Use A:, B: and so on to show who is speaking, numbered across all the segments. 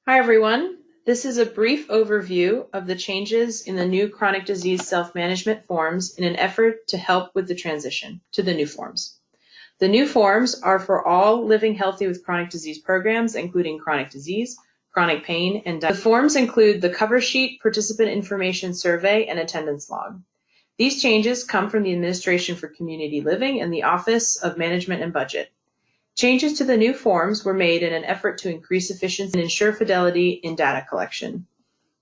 A: Hi everyone, this is a brief overview of the changes in the new chronic disease self-management forms in an effort to help with the transition to the new forms. The new forms are for all living healthy with chronic disease programs, including chronic disease, chronic pain, and diabetes. The forms include the cover sheet, participant information survey, and attendance log. These changes come from the Administration for Community Living and the Office of Management and Budget. Changes to the new forms were made in an effort to increase efficiency and ensure fidelity in data collection.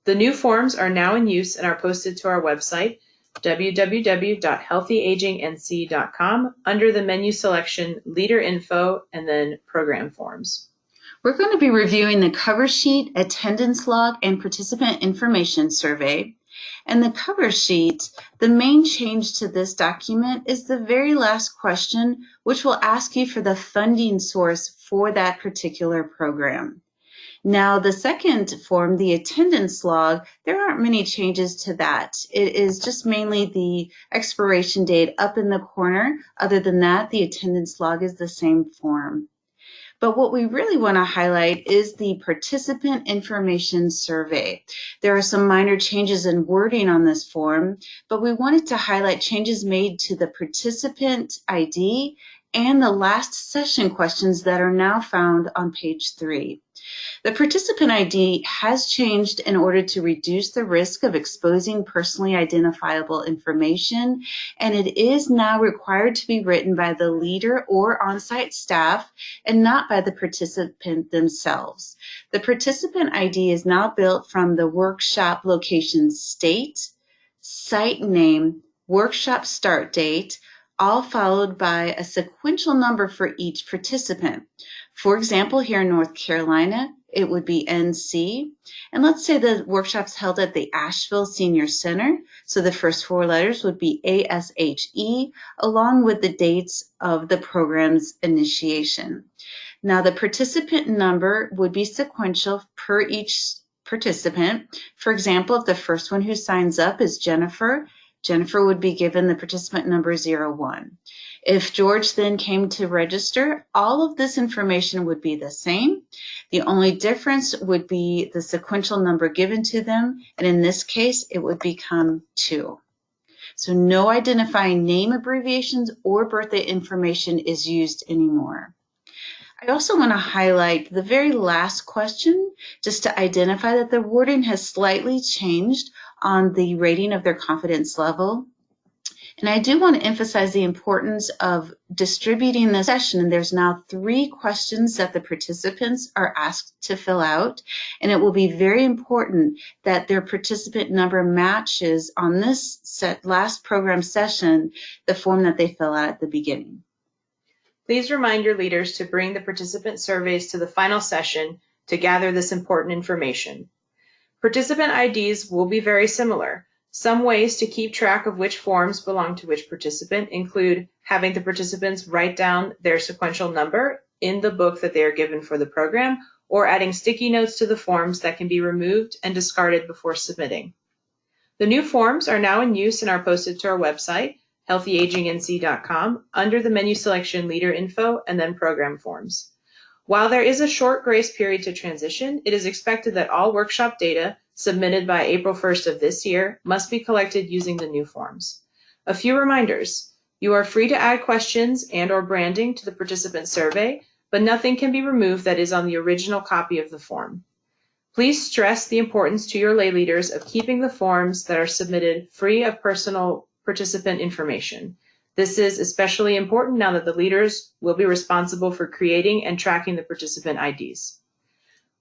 A: The new forms are now in use and are posted to our website, www.healthyagingnc.com, under the menu selection Leader Info and then Program Forms.
B: We're going to be reviewing the cover sheet, attendance log, and participant information survey. And the cover sheet, the main change to this document is the very last question, which will ask you for the funding source for that particular program. Now, the second form, the attendance log, there aren't many changes to that. It is just mainly the expiration date up in the corner. Other than that, the attendance log is the same form. But what we really want to highlight is the participant information survey. There are some minor changes in wording on this form, but we wanted to highlight changes made to the participant ID and the last session questions that are now found on page 3. The participant ID has changed in order to reduce the risk of exposing personally identifiable information, and it is now required to be written by the leader or on-site staff and not by the participant themselves. The participant ID is now built from the workshop location state, site name, workshop start date, all followed by a sequential number for each participant. For example, here in North Carolina, it would be NC. And let's say the workshop's held at the Asheville Senior Center. So the first 4 letters would be ASHE, along with the dates of the program's initiation. Now, the participant number would be sequential per each participant. For example, if the first one who signs up is Jennifer would be given the participant number 01. If George then came to register, all of this information would be the same. The only difference would be the sequential number given to them, and in this case, it would become 2. So no identifying name abbreviations or birthday information is used anymore. I also want to highlight the very last question, just to identify that the wording has slightly changed on the rating of their confidence level. And I do want to emphasize the importance of distributing the session. And there's now 3 questions that the participants are asked to fill out. And it will be very important that their participant number matches on this last program session the form that they fill out at the beginning.
A: Please remind your leaders to bring the participant surveys to the final session to gather this important information. Participant IDs will be very similar. Some ways to keep track of which forms belong to which participant include having the participants write down their sequential number in the book that they are given for the program, or adding sticky notes to the forms that can be removed and discarded before submitting. The new forms are now in use and are posted to our website, healthyagingnc.com, under the menu selection Leader Info and then Program Forms. While there is a short grace period to transition, it is expected that all workshop data submitted by April 1st of this year must be collected using the new forms. A few reminders. You are free to add questions and/or branding to the participant survey, but nothing can be removed that is on the original copy of the form. Please stress the importance to your lay leaders of keeping the forms that are submitted free of personal participant information. This is especially important now that the leaders will be responsible for creating and tracking the participant IDs.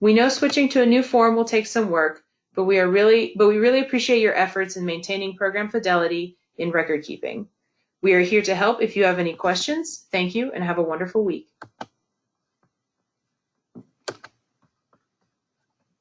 A: We know switching to a new form will take some work, but we really appreciate your efforts in maintaining program fidelity in record keeping. We are here to help if you have any questions. Thank you and have a wonderful week.